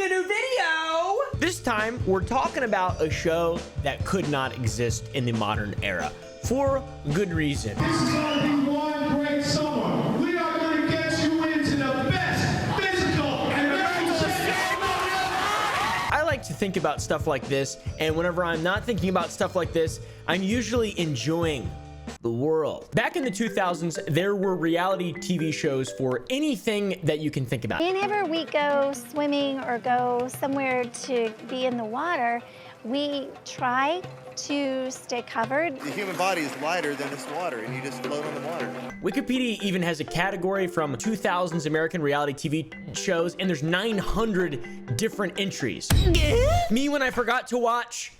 a new video. This time, we're talking about a show that could not exist in the modern era for good reason. This is going to be one great summer. We are going to get you into the best physical and mental shape. I like to think about stuff like this, and whenever I'm not thinking about stuff like this, I'm usually enjoying the world. Back in the 2000s, there were reality TV shows for anything that you can think about. Whenever we go swimming or go somewhere to be in the water, we try to stay covered. The human body is lighter than this water, and you just float on the water. Wikipedia even has a category from 2000s American reality TV shows, and there's 900 different entries. Me when I forgot to watch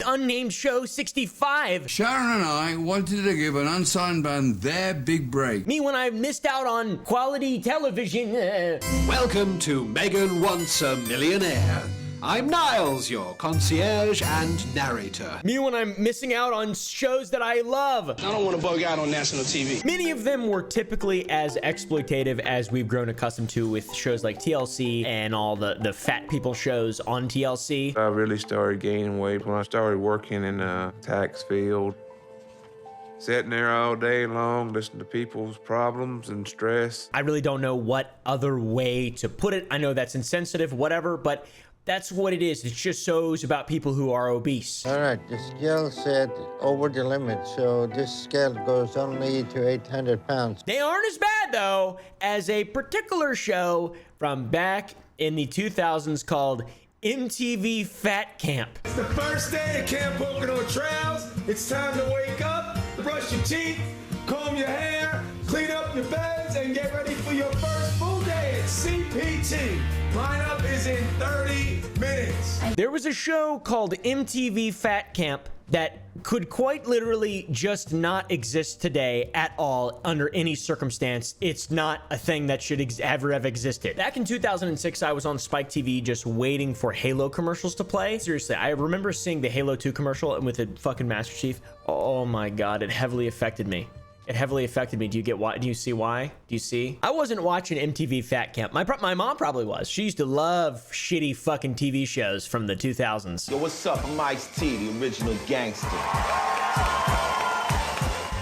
unnamed show 65. Sharon and I wanted to give an unsigned band their big break. Me when I missed out on quality television. Welcome to Megan Wants a Millionaire. I'm Niles, your concierge and narrator. Me when I'm missing out on shows that I love. I don't want to bug out on national TV. Many of them were typically as exploitative as we've grown accustomed to with shows like TLC and all the fat people shows on TLC. I really started gaining weight when I started working in the tax field. Sitting there all day long, listening to people's problems and stress. I really don't know what other way to put it. I know that's insensitive, whatever, but that's what it is. It's just shows about people who are obese. All right, the scale said over the limit, so this scale goes only to 800 pounds. They aren't as bad, though, as a particular show from back in the 2000s called MTV Fat Camp. It's the first day of Camp Pocono Trails. It's time to wake up, brush your teeth, comb your hair, clean up your beds, and get ready for your first full day at CPT. Lineup is in 30 minutes. There was a show called MTV Fat Camp that could quite literally just not exist today at all under any circumstance. It's not a thing that should ever have existed. Back in 2006, I was on Spike TV just waiting for Halo commercials to play. Seriously, I remember seeing the Halo 2 commercial with the fucking Master Chief. Oh my God, it heavily affected me. It heavily affected me. Do you get why? Do you see why? Do you see? I wasn't watching MTV Fat Camp. My mom probably was. She used to love shitty fucking TV shows from the 2000s. Yo, what's up? I'm Ice-T, the original gangster.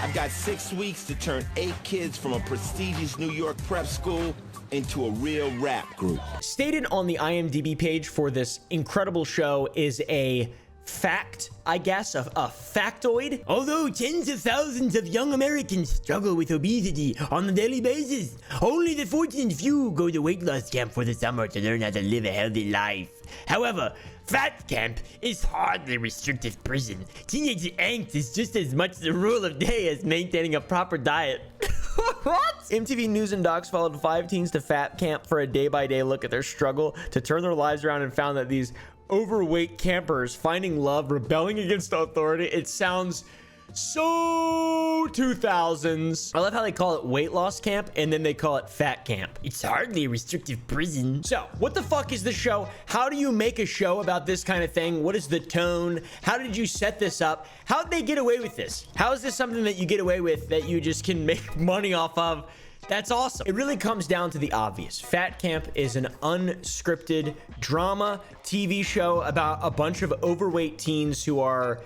I've got 6 weeks to turn 8 kids from a prestigious New York prep school into a real rap group. Stated on the IMDb page for this incredible show is a fact, I guess, a factoid. Although tens of thousands of young Americans struggle with obesity on a daily basis, only the fortunate few go to weight loss camp for the summer to learn how to live a healthy life. However, fat camp is hardly a restrictive prison. Teenage angst is just as much the rule of day as maintaining a proper diet. What? MTV News and Docs followed 5 teens to fat camp for a day-by-day look at their struggle to turn their lives around and found that these overweight campers finding love, rebelling against authority. It sounds so 2000s. I love how they call it weight loss camp and then they call it fat camp. It's hardly a restrictive prison. So what the fuck is the show? How do you make a show about this kind of thing? What is the tone? How did you set this up? How did they get away with this? How is this something that you get away with that you just can make money off of? That's awesome. It really comes down to the obvious. Fat Camp is an unscripted drama TV show about a bunch of overweight teens who are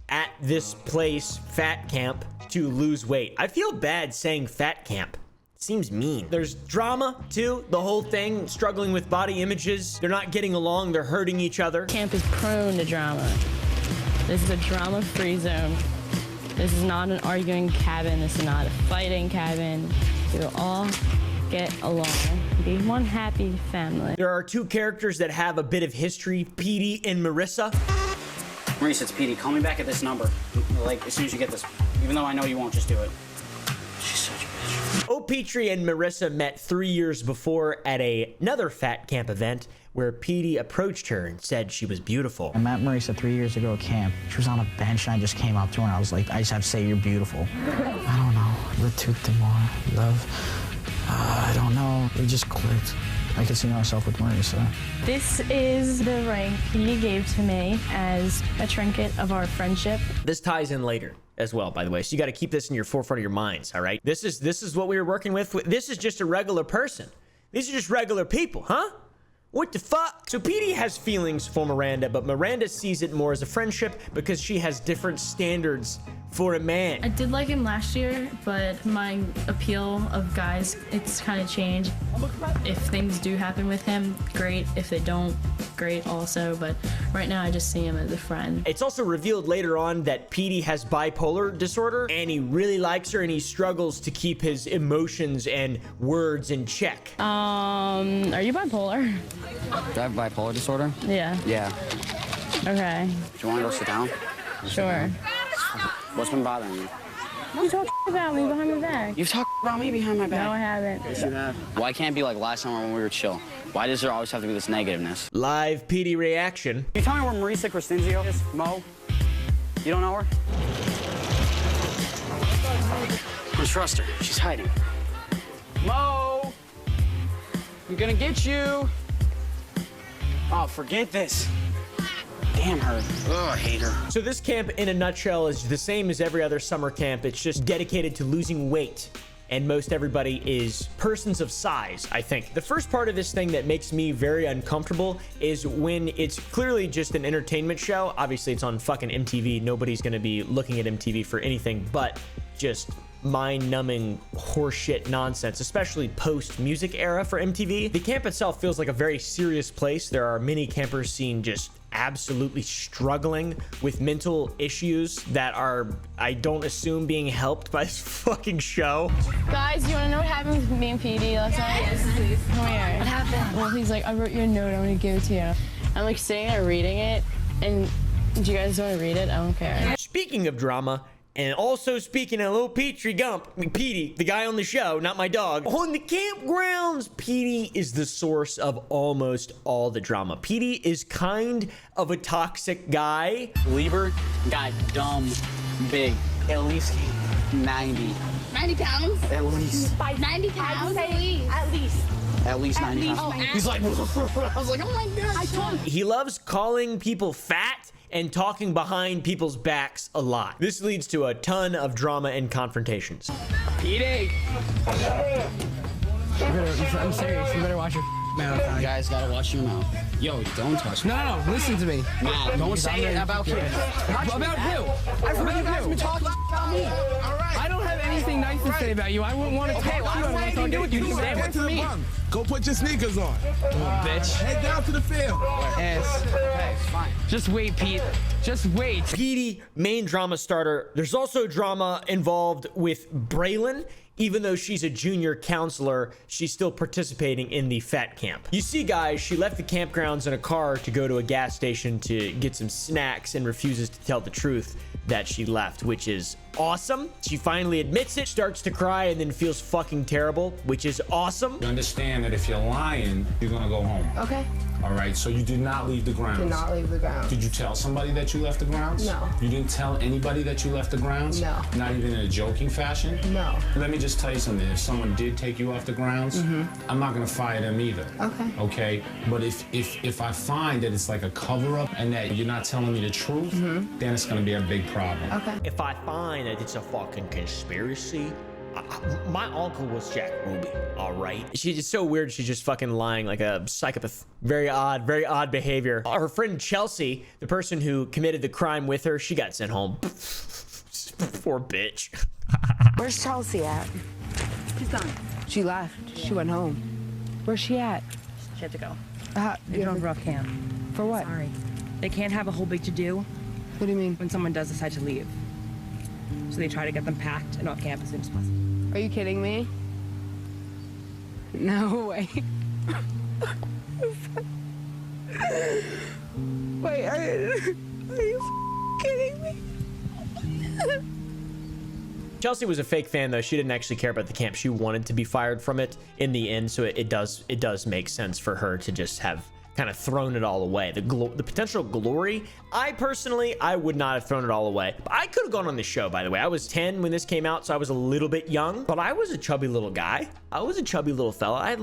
at this place, Fat Camp, to lose weight. I feel bad saying Fat Camp. Seems mean. There's drama too, the whole thing, struggling with body images. They're not getting along, they're hurting each other. Camp is prone to drama. This is a drama-free zone. This is not an arguing cabin. This is not a fighting cabin. We'll all get along. Be one happy family. There are 2 characters that have a bit of history, Petey and Marissa. Marissa, it's Petey. Call me back at this number. Like, as soon as you get this. Even though I know you won't, just do it. She's such a bitch. Oh, Petey and Marissa met 3 years before at another Fat Camp event where Petey approached her and said she was beautiful. I met Marissa 3 years ago at camp. She was on a bench and I just came up to her and I was like, I just have to say you're beautiful. I don't know. Le tout d'amour, love. I don't know. We just clicked. I could see myself with Marissa. This is the ring he gave to me as a trinket of our friendship. This ties in later as well, by the way. So you got to keep this in your forefront of your minds, all right? This is what we were working with. This is just a regular person. These are just regular people, huh? What the fuck? So Petey has feelings for Miranda, but Miranda sees it more as a friendship because she has different standards for a man. I did like him last year, but my appeal of guys, it's kind of changed. If things do happen with him, great. If they don't, great also. But right now I just see him as a friend. It's also revealed later on that Petey has bipolar disorder, and he really likes her and he struggles to keep his emotions and words in check. Are you bipolar? Do I have bipolar disorder? Yeah. Yeah. Okay. Do you want to go sit down? Sure. What's been bothering you? Don't talk about me behind my back. You've talked about me behind my back. No, I haven't. Yes, you have. Why can't it be like last summer when we were chill? Why does there always have to be this negativeness? Live Petey reaction. Can you tell me where Marissa Crescenzio is? Mo? You don't know her? I don't trust her. She's hiding. Mo! I'm gonna get you. Oh, forget this. Damn her. Oh, I hate her. So this camp in a nutshell is the same as every other summer camp. It's just dedicated to losing weight. And most everybody is persons of size, I think. The first part of this thing that makes me very uncomfortable is when it's clearly just an entertainment show. Obviously, it's on fucking MTV. Nobody's gonna be looking at MTV for anything but just mind-numbing horseshit nonsense, especially post-music era for MTV. The camp itself feels like a very serious place. There are many campers seen just absolutely struggling with mental issues that are, I don't assume, being helped by this fucking show. Guys, you want to know what happened with me and Petey last night? Yes, please. Come here. What happened? Well, he's like, I wrote you a note. I'm going to give it to you. I'm like sitting there reading it, and do you guys want to read it? I don't care. Speaking of drama, and also speaking of little Petrie Gump, Petey, the guy on the show, not my dog, on the campgrounds, Petey is the source of almost all the drama. Petey is kind of a toxic guy. Lieber got dumb big. At least 90. 90 pounds? At least. By 90 pounds? At least. At least 90 pounds. Oh, He's like, I was like, oh my God. I told him. He loves calling people fat and talking behind people's backs a lot. This leads to a ton of drama and confrontations. Petey! I'm serious. You better watch your mouth. You guys gotta watch your mouth. Yo, don't touch me. No, listen to me. Nah, don't say it about kids. About who? You guys been talking about me. All right. I don't have anything nice to say about you. I wouldn't want to talk to you. I want to talk to you. Say it to me. Go put your sneakers on. Bitch. Head down to the field. Ass. Okay, fine. Just wait, Pete. Just wait. Petey, main drama starter. There's also drama involved with Braylon. Even though she's a junior counselor, she's still participating in the fat camp. You see, guys, she left the campgrounds in a car to go to a gas station to get some snacks and refuses to tell the truth that she left, which is awesome. She finally admits it, starts to cry, and then feels fucking terrible, which is awesome. You understand that if you're lying, you're gonna go home. Okay. All right, so you did not leave the grounds. Did not leave the grounds. Did you tell somebody that you left the grounds? No. You didn't tell anybody that you left the grounds? No. Not even in a joking fashion? No. Let me just tell you something. If someone did take you off the grounds, I'm not gonna fire them either. Okay. Okay? But if I find that it's like a cover-up and that you're not telling me the truth, then it's gonna be a big problem. Okay. If I find that it's a fucking conspiracy, my uncle was Jack Ruby, all right? She's just so weird. She's just fucking lying like a psychopath. Very odd behavior. Her friend Chelsea, the person who committed the crime with her, she got sent home. Poor bitch. Where's Chelsea at? She's gone. She left. She went home. Where's she at? She had to go. You're on rough camp. For what? Sorry. They can't have a whole big to-do. What do you mean? When someone does decide to leave. So they try to get them packed and off campus as soon as possible. Are you kidding me? No way. Wait, are you kidding me? Chelsea was a fake fan, though. She didn't actually care about the camp. She wanted to be fired from it in the end, so it does make sense for her to just have kind of thrown it all away. The potential glory, I would not have thrown it all away. I could have gone on this show, by the way. I was 10 when this came out, so I was a little bit young, but I was a chubby little guy. I was a chubby little fella. I had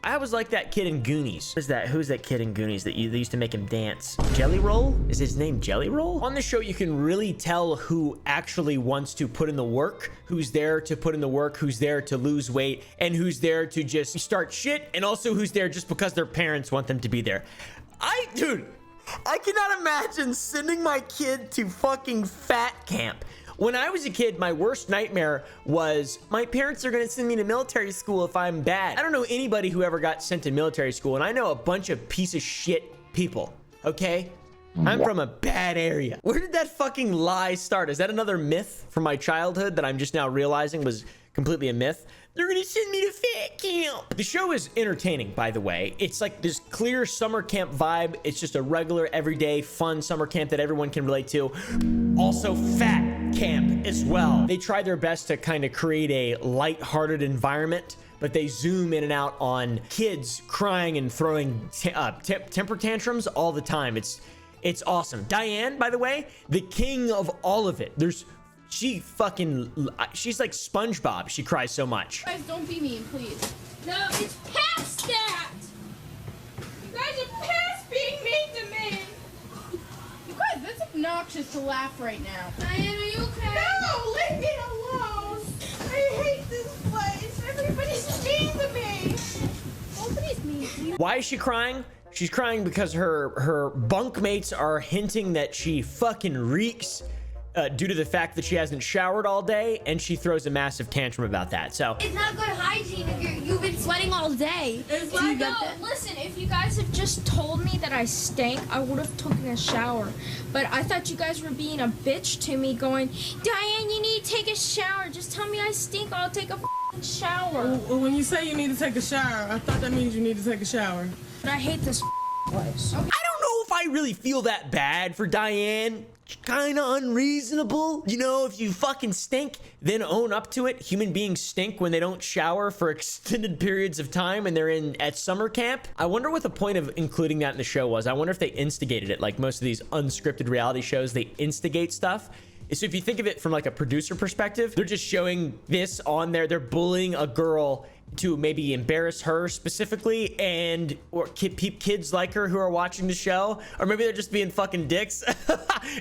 I was like that kid in Goonies. Who's that kid in Goonies that they used to make him dance? Jelly Roll? Is his name Jelly Roll? On the show, you can really tell who actually wants to put in the work, who's there to put in the work, who's there to lose weight, and who's there to just start shit, and also who's there just because their parents want them to be there. Dude, I cannot imagine sending my kid to fucking fat camp. When I was a kid, my worst nightmare was my parents are going to send me to military school if I'm bad. I don't know anybody who ever got sent to military school, and I know a bunch of piece of shit people, okay? I'm from a bad area. Where did that fucking lie start? Is that another myth from my childhood that I'm just now realizing was completely a myth? They're gonna send me to fat camp. The show is entertaining, by the way. It's like this clear summer camp vibe. It's just a regular, everyday, fun summer camp that everyone can relate to. Also fat camp as well. They try their best to kind of create a light-hearted environment, but they zoom in and out on kids crying and throwing temper tantrums all the time. It's awesome. Diane, by the way, the king of all of it. She's like SpongeBob. She cries so much. Guys, don't be mean, please. No, it's past that. You guys are past being mean to me. You guys, that's obnoxious to laugh right now. Diane, are you okay? No, leave me alone. I hate this place. Everybody's mean to me. Nobody's mean to you. Why is she crying? She's crying because her bunkmates are hinting that she fucking reeks due to the fact that she hasn't showered all day, and she throws a massive tantrum about that. So it's not good hygiene if you've been sweating all day. Listen, if you guys had just told me that I stank, I would have taken a shower. But I thought you guys were being a bitch to me, going, Diane, you need to take a shower. Just tell me I stink, I'll take a shower. Well, when you say you need to take a shower, I thought that means you need to take a shower. But I hate this place. I don't know if I really feel that bad for Diane. Kind of unreasonable. You know, if you fucking stink, then own up to it. Human beings stink when they don't shower for extended periods of time and they're at summer camp. I wonder what the point of including that in the show was. I wonder if they instigated it. Like most of these unscripted reality shows, they instigate stuff. So if you think of it from like a producer perspective, they're just showing this on there. They're bullying a girl to maybe embarrass her specifically, or kids like her who are watching the show, or maybe they're just being fucking dicks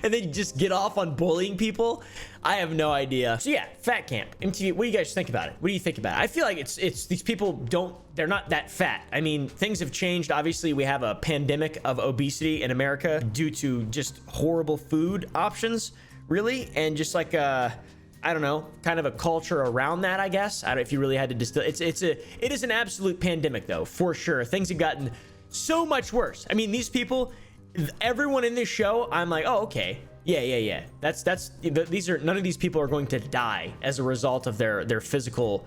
and they just get off on bullying people. I have no idea. So yeah, fat camp, MTV. What do you guys think about it? What do you think about it? I feel like it's these people they're not that fat. I mean, things have changed. Obviously, we have a pandemic of obesity in America due to just horrible food options, really, and just like I don't know, kind of a culture around that, I guess. I don't know if you really had to distill. It is an absolute pandemic, though, for sure. Things have gotten so much worse. I mean, these people, everyone in this show, I'm like, oh, okay. Yeah. None of these people are going to die as a result of their physical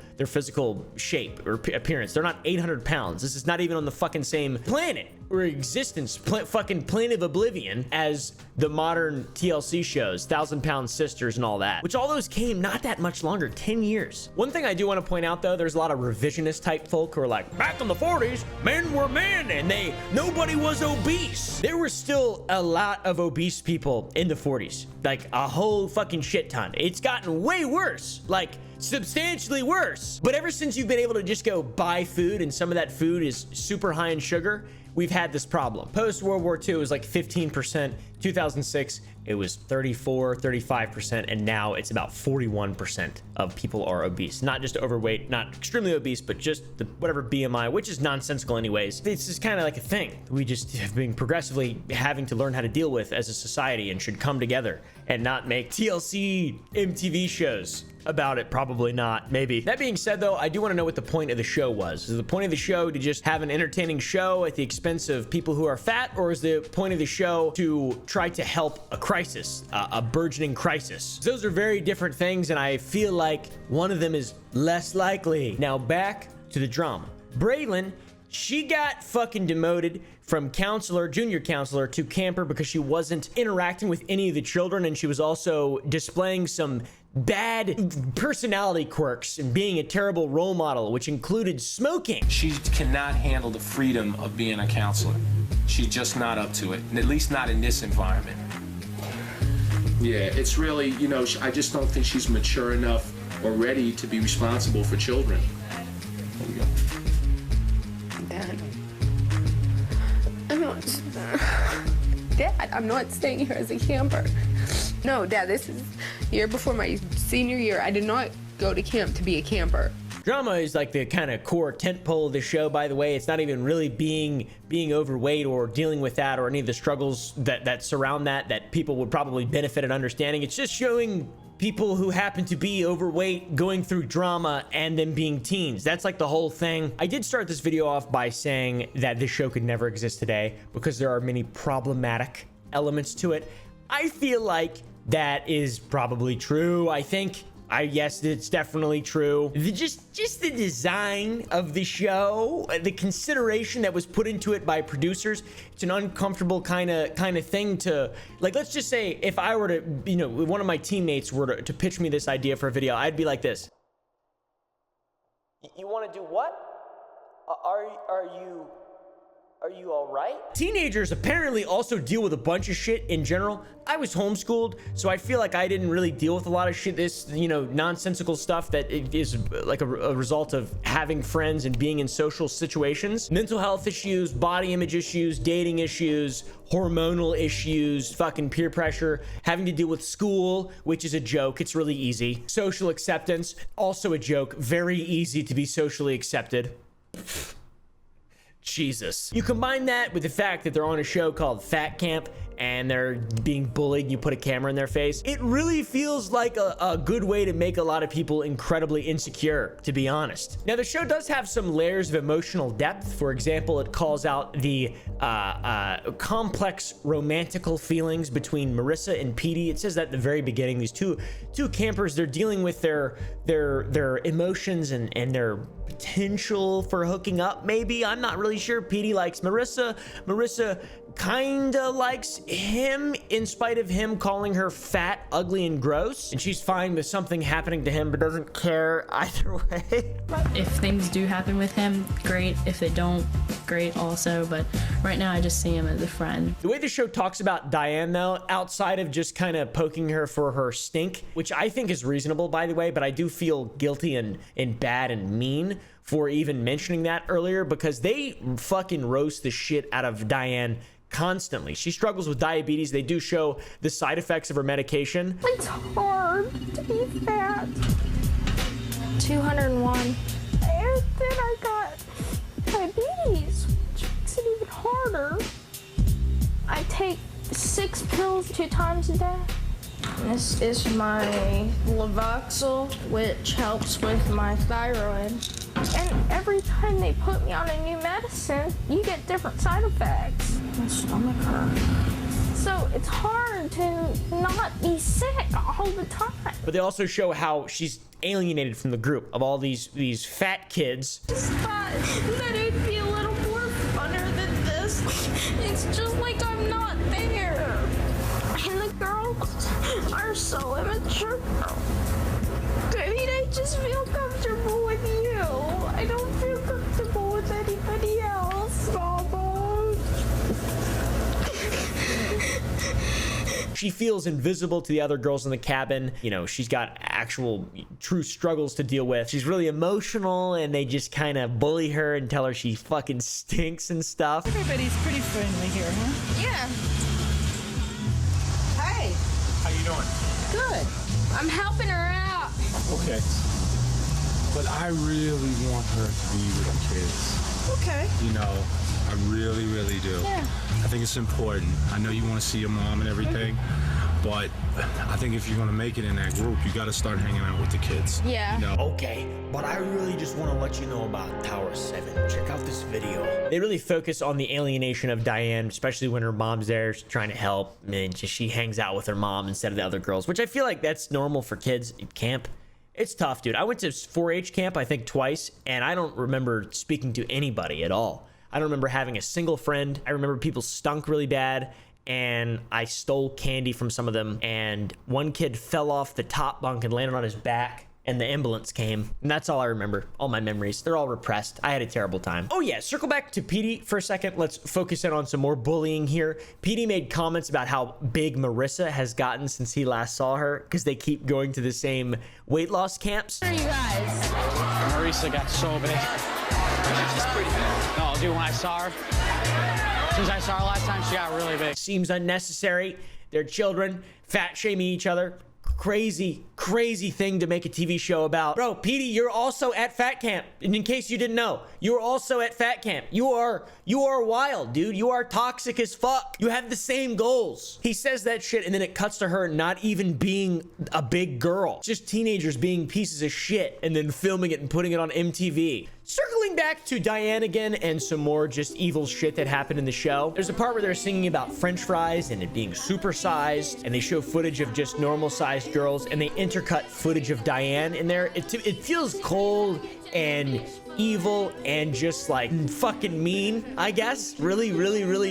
shape or appearance. They're not 800 pounds. This is not even on the fucking same planet or existence, fucking plane of oblivion as the modern TLC shows, 1,000-Pound Sisters and all that, which all those came not that much longer, 10 years. One thing I do want to point out, though, there's a lot of revisionist type folk who are like, back in the 40s, men were men and nobody was obese. There were still a lot of obese people in the 40s, like a whole fucking shit ton. It's gotten way worse, like substantially worse. But ever since you've been able to just go buy food and some of that food is super high in sugar, we've had this problem. Post World War II, it was like 15%. 2006, it was 34, 35%, and now it's about 41% of people are obese. Not just overweight, not extremely obese, but just the whatever BMI, which is nonsensical anyways. It's just kind of like a thing we just have been progressively having to learn how to deal with as a society and should come together and not make TLC MTV shows about it. Probably not, maybe. That being said, though, I do want to know what the point of the show was. Is the point of the show to just have an entertaining show at the expense of people who are fat, or is the point of the show to try to help a crisis, a burgeoning crisis? Those are very different things, and I feel like one of them is less likely. Now back to the drama. Braylon, she got fucking demoted from junior counselor to camper because she wasn't interacting with any of the children, and she was also displaying some bad personality quirks and being a terrible role model, which included smoking. She cannot handle the freedom of being a counselor. She's just not up to it, at least not in this environment. Yeah, it's really, you know, I just don't think she's mature enough or ready to be responsible for children. There we go. Dad. Dad, I'm not staying here as a camper. No, Dad, this is year before my senior year. I did not go to camp to be a camper. Drama is like the kind of core tentpole of the show, by the way. It's not even really being overweight or dealing with that or any of the struggles that surround that people would probably benefit in understanding. It's just showing people who happen to be overweight going through drama and then being teens. That's like the whole thing. I did start this video off by saying that this show could never exist today because there are many problematic elements to it. I feel like that is probably true. Yes, it's definitely true. Just the design of the show, the consideration that was put into it by producers, it's an uncomfortable kind of thing to, like, let's just say if I were to, you know, one of my teammates were to pitch me this idea for a video, I'd be like this. You want to do what? Are you all right? Teenagers apparently also deal with a bunch of shit in general. I was homeschooled, so I feel like I didn't really deal with a lot of shit, this, you know, nonsensical stuff that is like a result of having friends and being in social situations. Mental health issues, body image issues, dating issues, hormonal issues, fucking peer pressure, having to deal with school, which is a joke. It's really easy. Social acceptance, also a joke. Very easy to be socially accepted. Jesus. You combine that with the fact that they're on a show called Fat Camp and they're being bullied, you put a camera in their face. It really feels like a good way to make a lot of people incredibly insecure, to be honest. Now, the show does have some layers of emotional depth. For example, it calls out the complex romantical feelings between Marissa and Petey. It says that at the very beginning, these two campers, they're dealing with their emotions and their potential for hooking up, maybe. I'm not really sure. Petey likes Marissa. Marissa kinda likes him in spite of him calling her fat, ugly, and gross. And she's fine with something happening to him but doesn't care either way. If things do happen with him, great. If they don't, great also. But right now I just see him as a friend. The way the show talks about Diane, though, outside of just kind of poking her for her stink, which I think is reasonable, by the way, but I do feel guilty and bad and mean for even mentioning that earlier because they fucking roast the shit out of Diane constantly. She struggles with diabetes. They do show the side effects of her medication. It's hard to be fat. 201. And then I got diabetes, which makes it even harder. I take 6 pills 2 times a day. This is my Levoxyl, which helps with my thyroid. And every time they put me on a new medicine, you get different side effects. My stomach hurts. So it's hard to not be sick all the time. But they also show how she's alienated from the group of all these fat kids. I just thought that it'd be a little more funner than this. It's just like I'm not there. And the girls are so immature. I mean, I just feel comfortable with you. I don't feel comfortable with anybody else, Mama. She feels invisible to the other girls in the cabin. You know, she's got actual true struggles to deal with. She's really emotional and they just kind of bully her and tell her she fucking stinks and stuff. Everybody's pretty friendly here, huh? Yeah. Hey. How you doing? Good. I'm helping her out. Okay. But I really want her to be with the kids. Okay. You know, I really, really do. Yeah. I think it's important. I know you want to see your mom and everything, but I think if you're going to make it in that group, you got to start hanging out with the kids. Yeah. You know? Okay, but I really just want to let you know about Tower 7. Check out this video. They really focus on the alienation of Diane, especially when her mom's there trying to help, and just she hangs out with her mom instead of the other girls, which I feel like that's normal for kids at camp. It's tough, dude. I went to 4-H camp, I think twice, and I don't remember speaking to anybody at all. I don't remember having a single friend. I remember people stunk really bad, and I stole candy from some of them, and one kid fell off the top bunk and landed on his back, and the ambulance came. And that's all I remember. All my memories. They're all repressed. I had a terrible time. Oh yeah, circle back to Petey for a second. Let's focus in on some more bullying here. Petey made comments about how big Marissa has gotten since he last saw her, because they keep going to the same weight loss camps. Where are you guys? Marissa got so big. She's pretty bad. No, dude, when I saw her, since I saw her last time, she got really big. Seems unnecessary. They're children, fat shaming each other. Crazy thing to make a TV show about. Bro, Petey, you're also at fat camp. And in case you didn't know, you're also at fat camp. You are wild, dude. You are toxic as fuck. You have the same goals. He says that shit, and then it cuts to her not even being a big girl. Just teenagers being pieces of shit and then filming it and putting it on MTV. Circling back to Diane again and some more just evil shit that happened in the show. There's a part where they're singing about french fries and it being supersized, and they show footage of just normal sized girls, and they intercut footage of Diane in there. It feels cold and evil and just like fucking mean, I guess. Really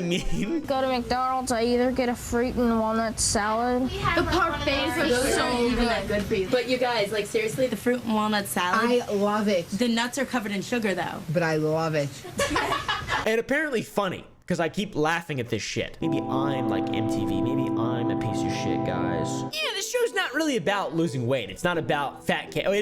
mean. Go to McDonald's, I either get a fruit and walnut salad. The parfaits are so good for you. But you guys, like seriously, the fruit and walnut salad. I love it. The nuts are covered in sugar though. But I love it. And apparently funny, because I keep laughing at this shit. Maybe I'm like MTV. Maybe I'm a piece of shit, guys. Yeah, this show's not really about losing weight. It's not about fat camp. Oh,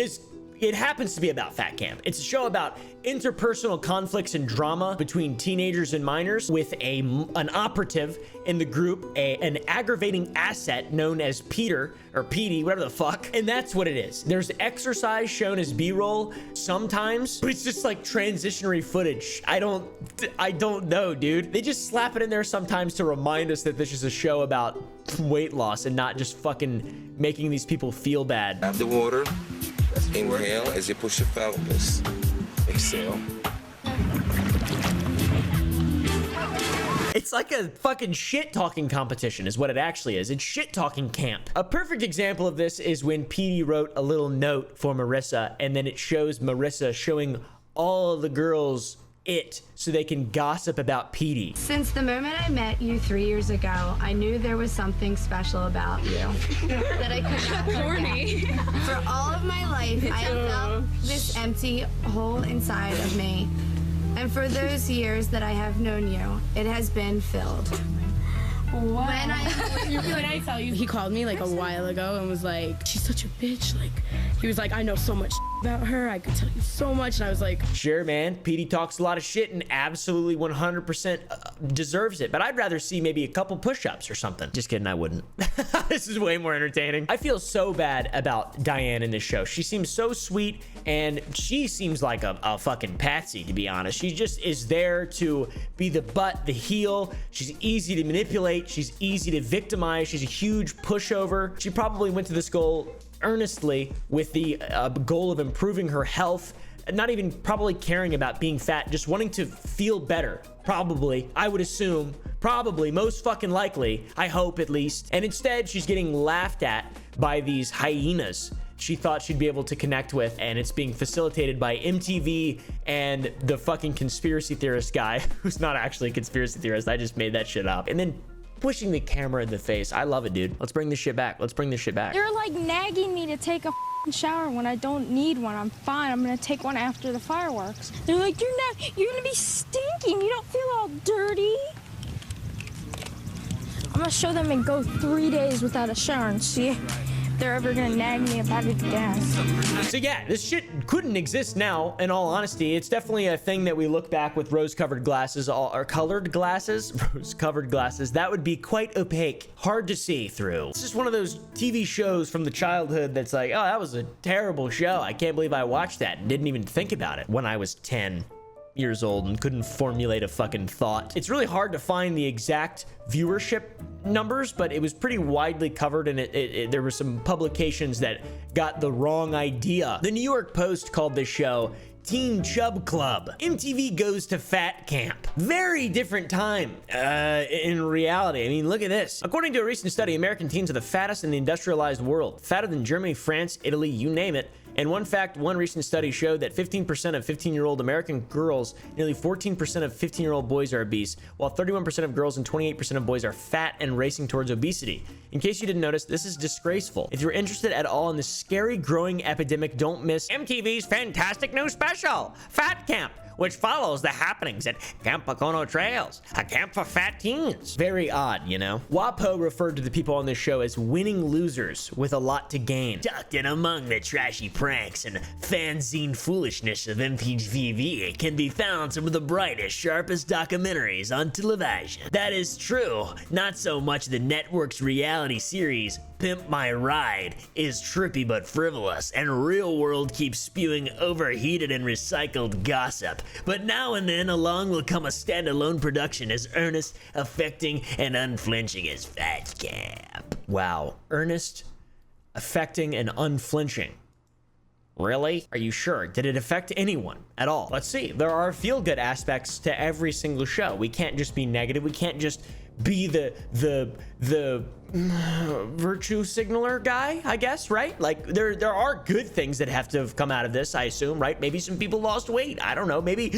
it happens to be about fat camp. It's a show about interpersonal conflicts and drama between teenagers and minors, with an operative in the group, an aggravating asset known as Peter or Petey, whatever the fuck. And that's what it is. There's exercise shown as B-roll sometimes, but it's just like transitionary footage. I don't know, dude. They just slap it in there sometimes to remind us that this is a show about weight loss and not just fucking making these people feel bad. Have the water. Inhale as you push your pelvis. Exhale. It's like a fucking shit-talking competition is what it actually is. It's shit-talking camp. A perfect example of this is when Petey wrote a little note for Marissa, and then it shows Marissa showing all of the girls it so they can gossip about Petey. Since the moment I met you 3 years ago, I knew there was something special about you that I could not forget. For all of my life, I have felt this empty hole inside of me. And for those years that I have known you, it has been filled. Wow. When I tell you, he called me like a while ago and was like, she's such a bitch. Like, he was like, I know so much about her. I could tell you so much. And I was like, sure, man. Petey talks a lot of shit and absolutely 100% deserves it. But I'd rather see maybe a couple push-ups or something. Just kidding, I wouldn't. This is way more entertaining. I feel so bad about Diane in this show. She seems so sweet, and she seems like a fucking patsy, to be honest. She just is there to be the butt, the heel. She's easy to manipulate. She's easy to victimize. She's a huge pushover. She probably went to this goal earnestly with the goal of improving her health, not even probably caring about being fat, just wanting to feel better. Probably, I would assume, probably, most fucking likely, I hope at least. And instead, she's getting laughed at by these hyenas she thought she'd be able to connect with, and it's being facilitated by MTV and the fucking conspiracy theorist guy, who's not actually a conspiracy theorist. I just made that shit up. And then pushing the camera in the face. I love it, dude. Let's bring this shit back. Let's bring this shit back. You're like nagging me to take a shower when I don't need one. I'm fine. I'm gonna take one after the fireworks. They're like, you're gonna be stinking. You don't feel all dirty. I'm gonna show them and go 3 days without a shower and see if they're ever gonna nag me about it again. So yeah, this shit couldn't exist now, in all honesty. It's definitely a thing that we look back with rose-colored glasses, or colored glasses, rose-colored glasses. That would be quite opaque, hard to see through. It's just one of those TV shows from the childhood that's like, oh, that was a terrible show. I can't believe I watched that and didn't even think about it when I was 10 years old and couldn't formulate a fucking thought. It's really hard to find the exact viewership numbers, but it was pretty widely covered, and there were some publications that got the wrong idea. The New York Post called this show Teen Chub Club. MTV goes to fat camp. Very different time in reality. I mean, look at this. According to a recent study, American teens are the fattest in the industrialized world. Fatter than Germany, France, Italy, you name it. And one fact, one recent study showed that 15% of 15-year-old American girls, nearly 14% of 15-year-old boys are obese, while 31% of girls and 28% of boys are fat and racing towards obesity. In case you didn't notice, this is disgraceful. If you're interested at all in this scary growing epidemic, don't miss MTV's fantastic new special, Fat Camp, which follows the happenings at Camp Pocono Trails, a camp for fat teens. Very odd, you know? WAPO referred to the people on this show as winning losers with a lot to gain. Tucked in among the trashy pranks and fanzine foolishness of MTV can be found some of the brightest, sharpest documentaries on television. That is true. Not so much the network's reality series, Pimp My Ride, is trippy but frivolous, and Real World keeps spewing overheated and recycled gossip. But now and then along will come a standalone production as earnest, affecting, and unflinching as Fat Camp. Wow, earnest, affecting, and unflinching. Really? Are you sure? Did it affect anyone at all? Let's see. There are feel-good aspects to every single show. We can't just be negative. We can't just be the virtue signaler guy, I guess, right? Like there are good things that have to have come out of this, I assume, right? Maybe some people lost weight. I don't know. Maybe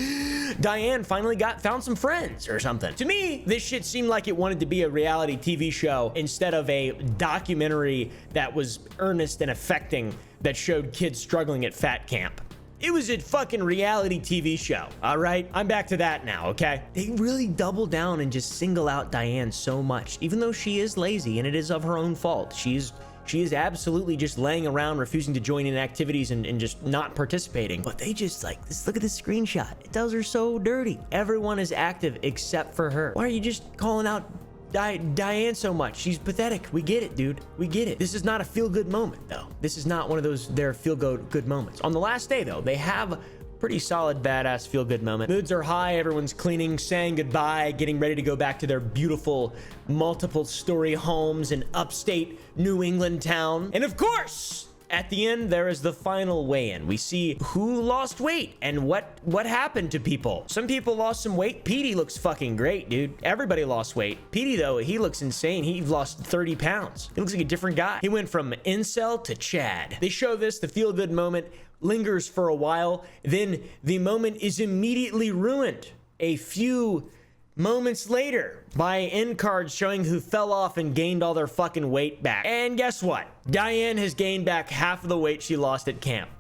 Diane finally found some friends or something. To me, this shit seemed like it wanted to be a reality TV show instead of a documentary that was earnest and affecting that showed kids struggling at fat camp. It was a fucking reality TV show, all right? I'm back to that now, okay? They really double down and just single out Diane so much, even though she is lazy and it is of her own fault. She is absolutely just laying around, refusing to join in activities and just not participating. But they just like, look at this screenshot. It does her so dirty. Everyone is active except for her. Why are you just calling out Diane so much? She's pathetic. We get it, dude. We get it. This is not a feel-good moment, though. This is not one of those their feel-good moments. On the last day, though, they have a pretty solid, badass feel-good moment. Moods are high. Everyone's cleaning, saying goodbye, getting ready to go back to their beautiful, multiple-story homes in upstate New England town. And of course, at the end, there is the final weigh-in. We see who lost weight and what happened to people. Some people lost some weight. Petey looks fucking great, dude. Everybody lost weight. Petey, though, he looks insane. He lost 30 pounds. He looks like a different guy. He went from incel to Chad. They show this, the feel-good moment lingers for a while. Then the moment is immediately ruined. A few moments later by end cards showing who fell off and gained all their fucking weight back. And guess what? Diane has gained back half of the weight she lost at camp.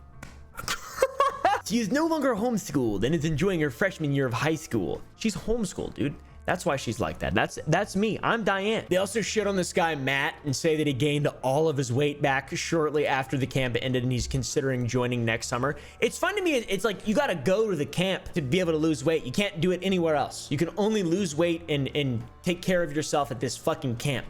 She is no longer homeschooled and is enjoying her freshman year of high school. She's homeschooled, dude. That's why she's like that. That's me. I'm Diane. They also shit on this guy, Matt, and say that he gained all of his weight back shortly after the camp ended and he's considering joining next summer. It's fun to me. It's like you got to go to the camp to be able to lose weight. You can't do it anywhere else. You can only lose weight and take care of yourself at this fucking camp.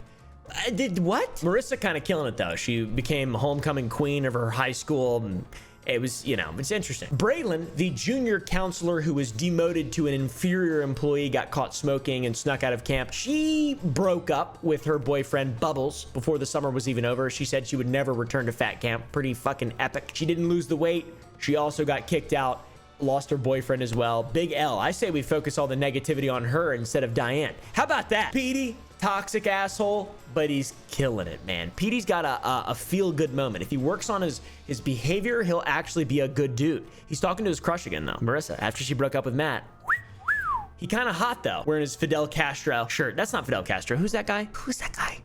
What? Marissa kind of killing it, though. She became homecoming queen of her high school. And it was, you know, it's interesting. Braylon, the junior counselor who was demoted to an inferior employee, got caught smoking and snuck out of camp. She broke up with her boyfriend, Bubbles, before the summer was even over. She said she would never return to fat camp. Pretty fucking epic. She didn't lose the weight. She also got kicked out, lost her boyfriend as well. Big L. I say we focus all the negativity on her instead of Diane. How about that? Petey, toxic asshole, but he's killing it, man. Petey's got a feel-good moment. If he works on his behavior, he'll actually be a good dude. He's talking to his crush again, though, Marissa, after she broke up with Matt. He kind of hot, though, wearing his Fidel Castro shirt. That's not Fidel Castro. Who's that guy? Who's that guy?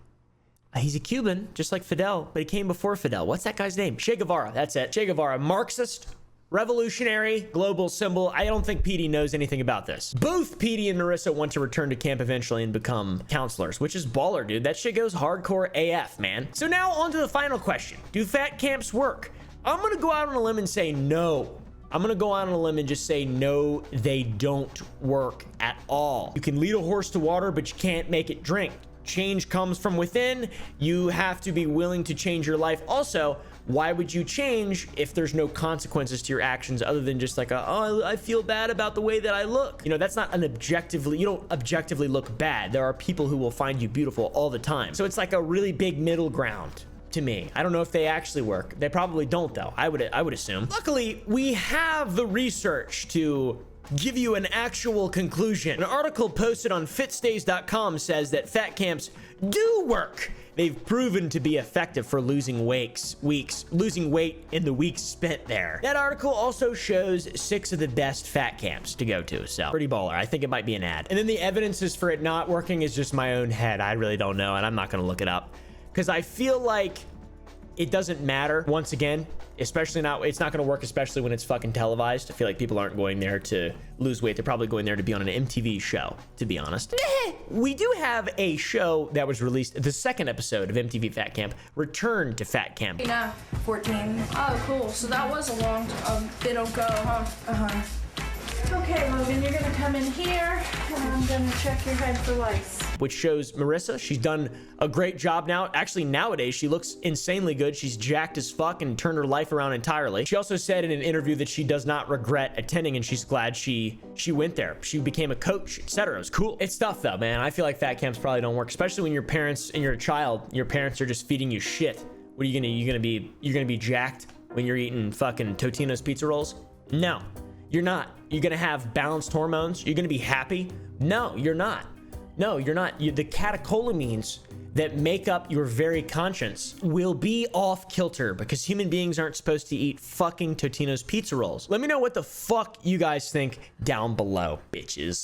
He's a Cuban, just like Fidel, but he came before Fidel. What's that guy's name? Che Guevara. That's it. Che Guevara, Marxist, revolutionary, global symbol. I don't think Petey knows anything about this. Both Petey and Marissa want to return to camp eventually and become counselors, which is baller, dude. That shit goes hardcore AF, man. So now on to the final question. Do fat camps work? I'm gonna go out on a limb and say no. I'm gonna go out on a limb and just say no, they don't work at all. You can lead a horse to water, but you can't make it drink. Change comes from within. You have to be willing to change your life. Also, why would you change if there's no consequences to your actions other than just like, oh, I feel bad about the way that I look? You know, that's not an objectively, you don't objectively look bad. There are people who will find you beautiful all the time. So it's like a really big middle ground to me. I don't know if they actually work. They probably don't, though. I would assume. Luckily, we have the research to give you an actual conclusion. An article posted on fitstays.com says that fat camps do work. They've proven to be effective for losing weight in the weeks spent there. That article also shows 6 of the best fat camps to go to, so pretty baller. I think it might be an ad. And then the evidences for it not working is just my own head. I really don't know, and I'm not gonna look it up because I feel like it doesn't matter. Once again, especially not, it's not going to work, especially when it's fucking televised. I feel like people aren't going there to lose weight. They're probably going there to be on an MTV show, to be honest. We do have a show that was released, the second episode of MTV Fat Camp, Return to Fat Camp. 14. Oh, cool. So that was a bit ago, huh? Okay, Logan, you're gonna come in here, and I'm gonna check your head for lice. Which shows Marissa, she's done a great job now. Actually, nowadays, she looks insanely good. She's jacked as fuck and turned her life around entirely. She also said in an interview that she does not regret attending, and she's glad she went there. She became a coach, etc. It was cool. It's tough though, man. I feel like fat camps probably don't work, especially when your parents and you're a child, your parents are just feeding you shit. What are you gonna you're gonna be jacked when you're eating fucking Totino's pizza rolls? No, you're not. You're gonna have balanced hormones. You're gonna be happy. No, you're not. No, you're not. The catecholamines that make up your very conscience will be off kilter because human beings aren't supposed to eat fucking Totino's pizza rolls. Let me know what the fuck you guys think down below, bitches.